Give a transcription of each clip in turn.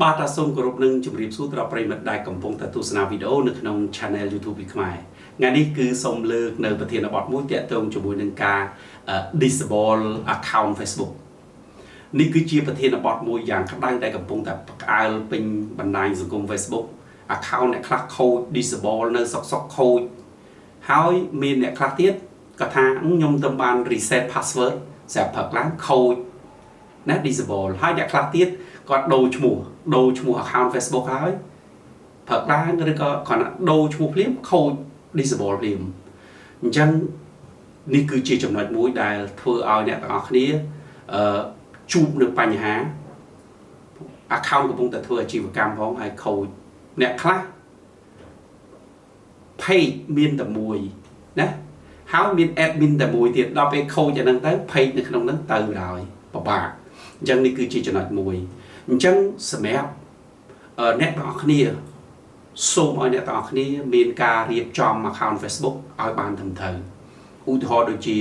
បាទតាសូមគោរពនឹងជម្រាបសួរដល់ប្រិយមិត្តដែលកំពុងតែទស្សនាវីដេអូនៅក្នុង Channel YouTube ពីខ្មែរថ្ងៃនេះគឺសូមលើកនៅប្រធានបទមួយទាក់ទងជាមួយនឹងការ disable account Facebook នេះគឺជាប្រធានបទមួយយ៉ាងក្តៅដែលកំពុងតែផ្អើលពេញបណ្ដាញសង្គម Facebook account អ្នកខ្លះខូច disable នៅសុកខូចហើយមានអ្នកខ្លះទៀតក៏ថាខ្ញុំទៅបាន reset password ស្រាប់ផឹកឡើងខូចណា disable ហើយអ្នកខ្លះទៀតគាត់ដូរឈ្មោះ account Facebook ហើយផឹកឡើងឬក៏គាត់ដូរឈ្មោះភ្លាមខូច disable ភ្លាមអញ្ចឹងនេះគឺជាចំណុចមួយដែលធ្វើឲ្យអ្នកទាំងអស់គ្នាជួបនឹងបញ្ហា account កំពុងតែធ្វើអាជីវកម្មផងហើយខូចអ្នកខ្លះ page មានតែមួយណាហើយមាន admin តែមួយទៀតដល់ពេលខូចអាហ្នឹងទៅ page នៅក្នុងហ្នឹងទៅហើយពិបាកអញ្ចឹងនេះគឺជាចំណុចមួយអញ្ចឹងសម្រាប់អ្នកទាំងអស់គ្នាសូមឲ្យអ្នកទាំងអស់គ្នាមានការរៀបចំ account Facebook ឲ្យបានត្រឹមត្រូវឧទាហរណ៍ដូចជា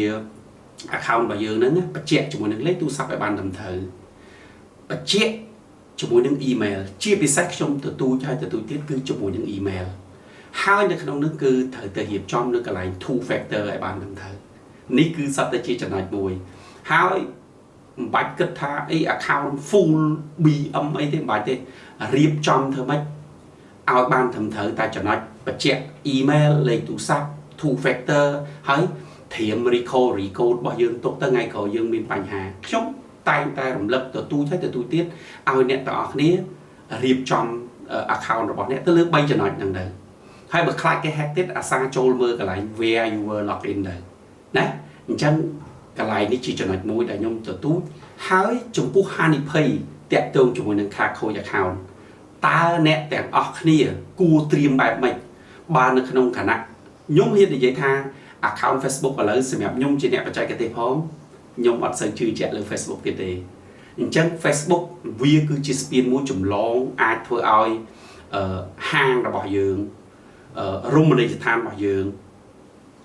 account របស់យើងហ្នឹងបញ្ជាក់ជាមួយនឹងលេខទូរស័ព្ទឲ្យបានត្រឹមត្រូវបញ្ជាក់ជាមួយនឹង email ជាពិសេសខ្ញុំទទួលទៀតគឺជាមួយនឹង email ហើយនៅក្នុងនោះគឺត្រូវតែរៀបចំនៅកន្លែង two factor ឲ្យបានត្រឹមត្រូវនេះគឺសត្វតែជាចំណុចមួយហើយមិនបាច់គិតថាអី account full BM អីទេមិនបាច់ទេរៀបចំធ្វើម៉េចឲ្យបានត្រឹមត្រូវតែចំណុចបញ្ជាក់ email លេខទូរស័ព្ទ two factor ហើយត្រៀម recode របស់យើងទុកទៅថ្ងៃក្រោយយើងមានបញ្ហាខ្ញុំតែងតែរំលឹកទទួលទៀតឲ្យអ្នកទាំងអស់គ្នារៀបចំ account របស់អ្នកទៅលើ3ចំណុចហ្នឹងទៅហើយបើខ្លាចគេ hack ទៀតអាសាចូលមើលកន្លែង where you were logged in ទៅណាអញ្ចឹងកន្លែងនេះជាចំណុចមួយដែលខ្ញុំទទួលហើយចំពោះហានិភ័យតាក់ទងជាមួយនឹងការខូច account តើអ្នកទាំងអស់គ្នាគួរត្រៀមបែបម៉េចបាននៅក្នុងគណៈខ្ញុំហ៊ាននិយាយថា account Facebook ឥឡូវសម្រាប់ខ្ញុំជាអ្នកបច្ចេកទេសផងខ្ញុំអត់សូវជឿជាក់លើ Facebook ទៀតទេអញ្ចឹង Facebook វាគឺជាស្ពានមួយចម្លងអាចធ្វើឲ្យហាងរបស់យើងរមណីយដ្ឋានរបស់យើង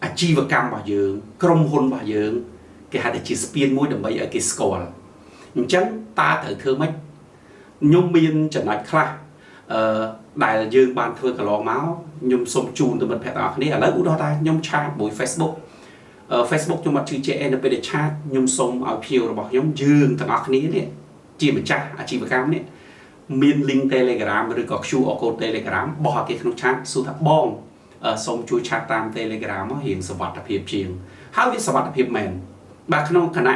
អាជីវកម្មរបស់យើងក្រុមហ៊ុនរបស់យើងគេហៅថាជាស្ពានមួយដើម្បីឲ្យគេស្គាល់អញ្ចឹងតើត្រូវធ្វើម៉េចខ្ញុំមានចំណុចខ្លះដែលយើងបានធ្វើកន្លងមកខ្ញុំសូមជូនទៅមិត្តភ័ក្តិទាំងអស់គ្នាឥឡូវឧទាហរណ៍ថាខ្ញុំឆាតមួយ Facebook ខ្ញុំអត់ជឿជាក់ឯនៅពេលដែលឆាតខ្ញុំសូមឲ្យភ្ញៀវរបស់ខ្ញុំយើងទាំងអស់គ្នានេះជាម្ចាស់អាជីវកម្មនេះមាន link Telegram ឬក៏ QR code Telegram បោះឲ្យគេក្នុងឆាតសួរថាបងសូមជួយឆាតតាម Telegram មករៀងសុវត្ថិភាពជាងហើយវាសុវត្ថិភាពមែនបាទក្នុងគណៈ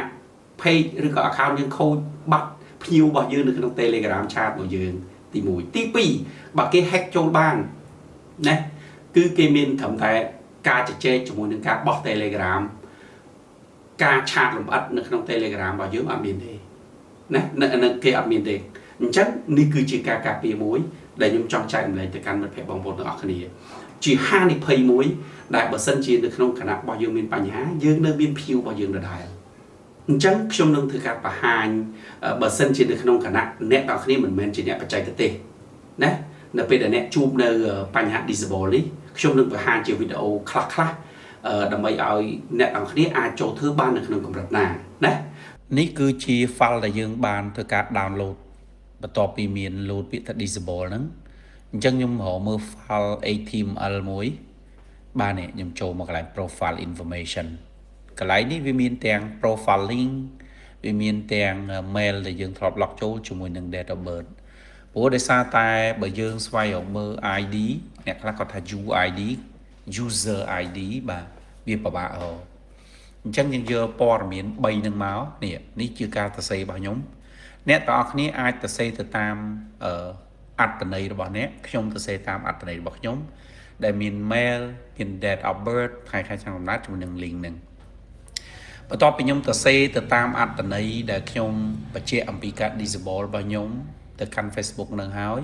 page ឬក៏ account យើងខូចបាត់ភ្ញៀវរបស់យើងនៅក្នុង Telegram ឆាតរបស់យើងទី1ទី2បើគេ hack ចូលបានណាគឺគេមានត្រឹមតែការជជែកជាមួយនឹងការបោះ Telegram ការឆាតលម្អិតនៅក្នុង Telegram របស់យើងអត់មានទេណានៅគេអត់មានទេអញ្ចឹងនេះគឺជាការការពារមួយដែលខ្ញុំចង់ចែករំលែកទៅកាន់មិត្តភ័ក្តិបងប្អូនទាំងអស់គ្នាជាហានិភ័យមួយដែលបើសិនជានៅក្នុងគណៈរបស់យើងមានបញ្ហាយើងនៅមានភៀវរបស់យើងដដែលអញ្ចឹងខ្ញុំនឹងធ្វើការបង្ហាញបើសិនជានៅក្នុងគណៈអ្នកទាំងអស់គ្នាមិនមែនជាអ្នកបច្ចេកទេសណានៅពេលដែលអ្នកជួបនៅបញ្ហា disable នេះខ្ញុំនឹងបង្ហាញជាវីដេអូខ្លះដើម្បីឲ្យអ្នកទាំងអស់គ្នាអាចចូលធ្វើបាននៅក្នុងកម្រិតណាណានេះគឺជា file ដែលយើងបានធ្វើការ download បន្ទាប់ពីមាន load ពាក្យថា disable ហ្នឹងអញ្ចឹងខ្ញុំរកមើល file HTML មួយបាទនេះខ្ញុំចូលមកកន្លែង profile information កន្លែងនេះវាមានទាំង profile link វាមានទាំង mail ដែលយើងធ្លាប់ log ចូលជាមួយនឹង date of birth ព្រោះដោយសារតែបើយើងស្វែងរកមើល ID អ្នកខ្លះគាត់ថា UID user ID បាទវាពិបាករកអញ្ចឹងយើងយកព័ត៌មាន3នឹងមកនេះជាការសរសេររបស់ខ្ញុំអ្នកទាំងអស់គ្នាអាចសរសេរទៅតាមអត្ថន័យរបស់អ្នកខ្ញុំសរសេរតាមអត្ថន័យរបស់ខ្ញុំដែលមាន mail មាន date of birth ខែឆ្នាំកំណើតជាមួយនឹង link ហ្នឹងបន្ទាប់ពីខ្ញុំសរសេរទៅតាមអត្ថន័យដែលខ្ញុំបញ្ជាក់អំពីការ disable របស់ខ្ញុំទៅកាន់ Facebook នឹងហើយ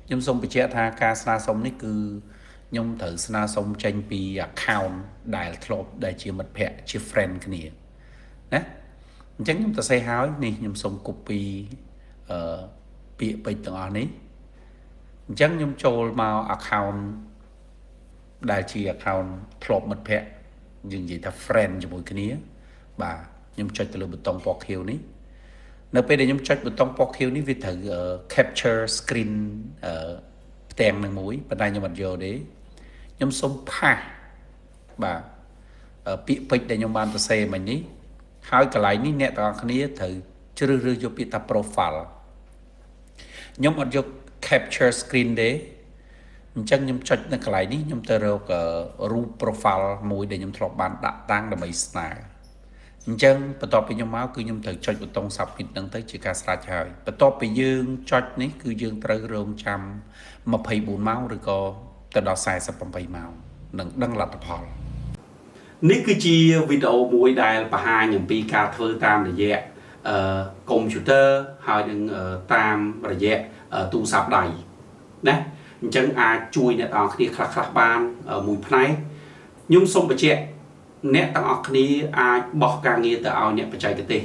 ខ្ញុំសូមបញ្ជាក់ថាការស្នើសុំនេះគឺខ្ញុំត្រូវស្នើសុំចេញពី account ដែលធ្លាប់ដែលជាមិត្តភ័ក្តិជា friend គ្នាណាអញ្ចឹងខ្ញុំសរសេរហើយនេះខ្ញុំសូម copy ពាក្យពេចន៍ទាំងអស់នេះអញ្ចឹងខ្ញុំចូលមក account ដែលជា account ធ្លាប់មិត្តភ័ក្តិយើងនិយាយថា friend ជាមួយគ្នាបាទខ្ញុំចុចទៅលើប៊ូតុងពណ៌ខៀវនេះ នៅពេលដែលខ្ញុំចុចប៊ូតុងពណ៌ខៀវនេះវាត្រូវ capture screen ផ្ទាំងនឹងមួយប៉ុន្តែខ្ញុំអត់យកទេខ្ញុំសុំផាសបាទពាក្យពេចន៍ដែលខ្ញុំបានសរសេរមិញនេះហើយកន្លែងនេះអ្នកទាំងអស់គ្នាត្រូវជ្រើសរើសយកពាក្យថា profile ខ្ញុំអត់យក capture screen ទេអញ្ចឹងខ្ញុំចុចនៅកន្លែងនេះខ្ញុំទៅរករូប profile មួយដែលខ្ញុំធ្លាប់បានដាក់តាំងដើម្បីស្នើអញ្ចឹងបន្ទាប់ពីខ្ញុំមកគឺខ្ញុំត្រូវចុចប៊ូតុង submit ហ្នឹងទៅជាការស្រេចហើយបន្ទាប់ពីយើងចុចនេះគឺយើងត្រូវរងចាំ24ម៉ោងឬក៏ទៅដល់48ម៉ោងនឹងដឹងលទ្ធផលនេះគឺជាវីដេអូមួយដែលបង្ហាញអំពីការធ្វើតាមរយៈកុំព្យូទ័រហើយនឹងតាមរយៈទូរស័ព្ទដៃណាអញ្ចឹងអាចជួយអ្នកទាំងអស់គ្នាខ្លះបានមួយផ្នែកខ្ញុំសូមបញ្ជាក់អ្នកទាំងអស់គ្នាអាចបោះការងារទៅឲ្យអ្នកបច្ចេកទេស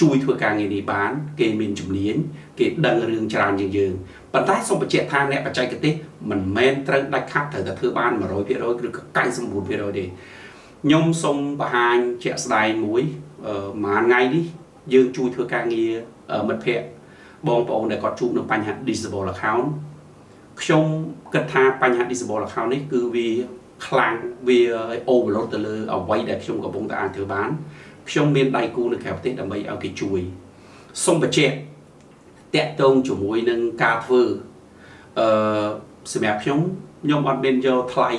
ជួយធ្វើការងារនេះបានគេមានជំនាញគេដឹងរឿងច្រើនជាងយើងប៉ុន្តែសូមបញ្ជាក់ថាអ្នកបច្ចេកទេសមិនមែនត្រូវដាច់ខាត់ត្រូវតែធ្វើបាន 100% ឬក៏ 99% ទេខ្ញុំសូមបង្ហាញជាក់ស្ដែងមួយមួយថ្ងៃនេះយើងជួយធ្វើការងារមិត្តភ័ក្តិបងប្អូនដែលគាត់ជួបនឹងបញ្ហា disable account ខ្ញុំគិតថាបញ្ហា disable account នេះគឺវាខ្លាំងវា overload ទៅលើអ្វីដែលខ្ញុំកំពុងតែអាចធ្វើបានខ្ញុំមានដៃគូនៅក្រៅប្រទេសដើម្បីឲ្យគេជួយសូមបញ្ជាក់តាក់ទងជាមួយនឹងការធ្វើសម្រាប់ខ្ញុំអត់មានយកថ្លៃ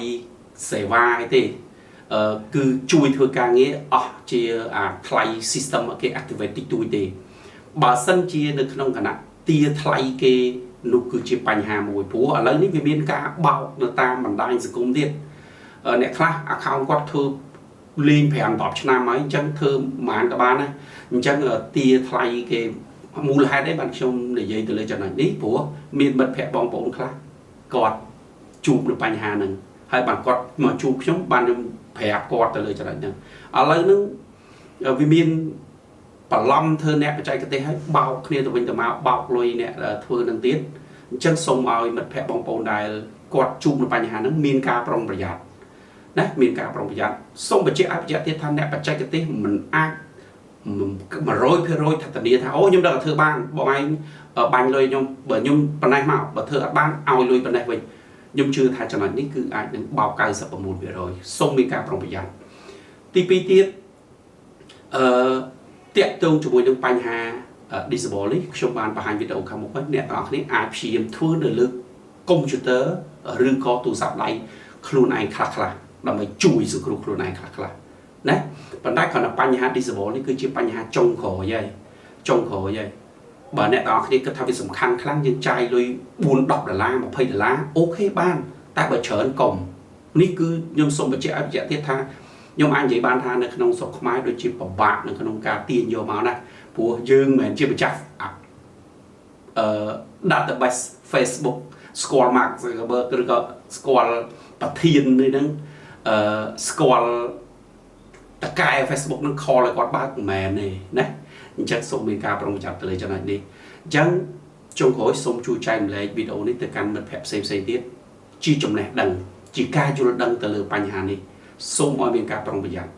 សេវាអីទេគឺជួយធ្វើការងារអស់ជាថ្លៃ system គេ activate តិចតួចទេបើសិនជានៅក្នុងគណៈទាថ្លៃគេនោះគឺជាបញ្ហាមួយព្រោះឥឡូវនេះវាមានការបោកនៅតាមបណ្ដាញសង្គមទៀតអ្នកខ្លះ account គាត់ធ្វើលេង5-10ឆ្នាំហើយអញ្ចឹងធ្វើប្រហែលក៏បានដែរអញ្ចឹងទាថ្លៃគេមូលហេតុអីបានខ្ញុំនិយាយទៅលើចំណុចនេះព្រោះមានមិត្តភ័ក្តិបងប្អូនខ្លះគាត់ជួបនឹងបញ្ហាហ្នឹងហើយបានគាត់មកជួបខ្ញុំបានខ្ញុំប្រាប់គាត់ទៅលើចំណុចហ្នឹងឥឡូវហ្នឹងវាមានបន្លំធ្វើអ្នកបច្ចេកទេសឲ្យបោកគ្នាទៅវិញទៅមកបោកលុយអ្នកធ្វើនឹងទៀតអញ្ចឹងសូមឲ្យមិត្តភ័ក្តិបងប្អូនដែលគាត់ជួបនឹងបញ្ហាហ្នឹងមានការប្រុងប្រយ័ត្នណាមានការប្រុងប្រយ័ត្នសូមបញ្ជាក់ឲ្យបញ្ជាក់ទៀតថាអ្នកបច្ចេកទេសមិនអាច100%ថាធានាថាអូខ្ញុំដឹងតែធ្វើបានបងឯងបាញ់លុយខ្ញុំបើខ្ញុំប៉ុណ្ណេះមកបើធ្វើអត់បានឲ្យលុយប៉ុណ្ណេះវិញខ្ញុំជឿថាចំណុចនេះគឺអាចនឹងបោក 99% សូមមានការប្រុងប្រយ័ត្នទី2ទៀតតាក់ទងជាមួយនឹងបញ្ហា disable នេះខ្ញុំបានបង្ហាញវីដេអូខាងមុខហើយអ្នកទាំងអស់គ្នាអាចព្យាយាមធ្វើនៅលើកុំព្យូទ័រឬក៏ទូរស័ព្ទដៃខ្លួនឯងខ្លះៗដើម្បីជួយសង្គ្រោះខ្លួនឯងខ្លះៗណាប៉ុន្តែគ្រាន់តែបញ្ហា disable នេះគឺជាបញ្ហាចុងក្រោយហើយបើអ្នកទាំងអស់គ្នាគិតថាវាសំខាន់ខ្លាំងយើងចាយលុយ$4-10 $20អូខេបានតែបើច្រើនកុំនេះគឺខ្ញុំសូមបញ្ជាក់ឲ្យបញ្ជាក់ទៀតថាខ្ញុំអាចនិយាយបានថានៅក្នុងស្រុកខ្មែរដូចជាពិបាកនៅក្នុងការទាញយកមកណាព្រោះយើងមិនមែនជាម្ចាស់database Facebook ស្គាល់ Mark Zuckerberg ឬក៏ស្គាល់ប្រធាននេះហ្នឹងស្គាល់តកែ Facebook នឹង call ឲ្យគាត់បើកមិនមែនទេណាអញ្ចឹងសូមមានការប្រុងប្រយ័ត្នទៅលើចំណុចនេះអញ្ចឹងចុងក្រោយសូមជួយចែកម្លែកវីដេអូនេះទៅកាន់មិត្តភ័ក្តិផ្សេងទៀតជាចំណេះដឹងជាការយល់ដឹងទៅលើបញ្ហានេះសូមឲ្យមានការប្រុងប្រយ័ត្ន